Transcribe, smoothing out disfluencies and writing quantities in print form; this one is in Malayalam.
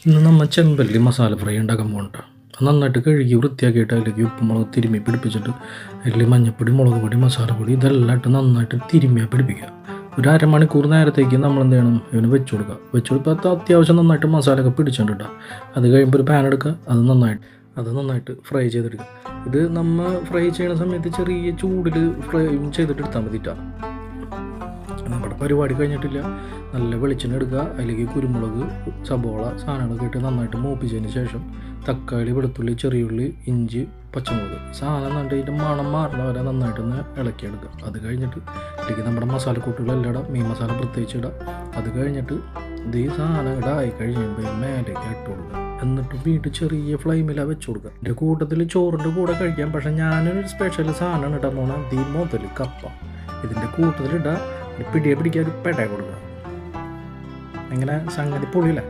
ഇന്ന് നമ്മൾ ചെമ്പല്ലി മസാല ഫ്രൈ ഉണ്ടാക്കാൻ പോകണ്ട. നന്നായിട്ട് കഴുകി വൃത്തിയാക്കിയിട്ട് അതിലേക്ക് ഉപ്പുമുളക് തിരുമ്മി പിടിപ്പിച്ചിട്ട് അതിൽ മഞ്ഞൾപ്പൊടി, മുളക് പൊടി, മസാലപ്പൊടി ഇതെല്ലാം ഇട്ട് നന്നായിട്ട് തിരുമ്മിയാൽ പിടിപ്പിക്കുക. ഒരു അരമണിക്കൂർ നേരത്തേക്ക് നമ്മൾ എന്ത് ചെയ്യണം, ഇവന് വെച്ച് കൊടുക്കുക. അത്യാവശ്യം നന്നായിട്ട് മസാലയൊക്കെ പിടിച്ചിട്ടുണ്ട്. അത് കഴിയുമ്പോൾ ഒരു പാൻ എടുക്കുക, അത് നന്നായിട്ട് ഫ്രൈ ചെയ്തെടുക്കുക. ഇത് നമ്മൾ ഫ്രൈ ചെയ്യുന്ന സമയത്ത് ചെറിയ ചൂടിൽ ഫ്രൈ ചെയ്തിട്ട് എടുത്താൽ മതിട്ടാ. നമ്മുടെ പരിപാടി കഴിഞ്ഞിട്ടില്ല. നല്ല വെളിച്ചെണ്ണ എടുക്കുക, അതിലേക്ക് കുരുമുളക്, സബോള സാധനങ്ങളൊക്കെ ഇട്ട് നന്നായിട്ട് മൂപ്പിച്ചതിന് ശേഷം തക്കാളി, വെളുത്തുള്ളി, ചെറിയുള്ളി, ഇഞ്ചി, പച്ചമുളക് സാധനം നന്നായിട്ട് ഇതിൻ്റെ മണം മാറണ വരെ നന്നായിട്ടൊന്ന് ഇളക്കിയെടുക്കുക. അത് കഴിഞ്ഞിട്ട് ഇതിലേക്ക് നമ്മുടെ മസാലക്കൂട്ടുകളെല്ലാം ഇടാം, മീൻ മസാല പ്രത്യേകിച്ച് ഇടാം. അത് കഴിഞ്ഞിട്ട് ഇത് ഈ സാധനം ഇടായി കഴിയുമ്പോൾ മേലേക്ക് ഇട്ട് കൊടുക്കുക. എന്നിട്ട് വീണ്ടും ചെറിയ ഫ്ലെയിമിലാണ് വെച്ച് കൊടുക്കുക. എൻ്റെ കൂട്ടത്തിൽ ചോറിൻ്റെ കൂടെ കഴിക്കാം. പക്ഷേ ഞാനൊരു സ്പെഷ്യൽ സാധനമാണ് ഇടാൻ പോകണം, തീ മുതൽ കപ്പ. ഇതിൻ്റെ കൂട്ടത്തിലിടാൻ പിടിയെ പിടിക്കാൻ ഒരു പെട കൊടുക്കുക. അങ്ങനെ സംഗതി പൊളിയില്ല.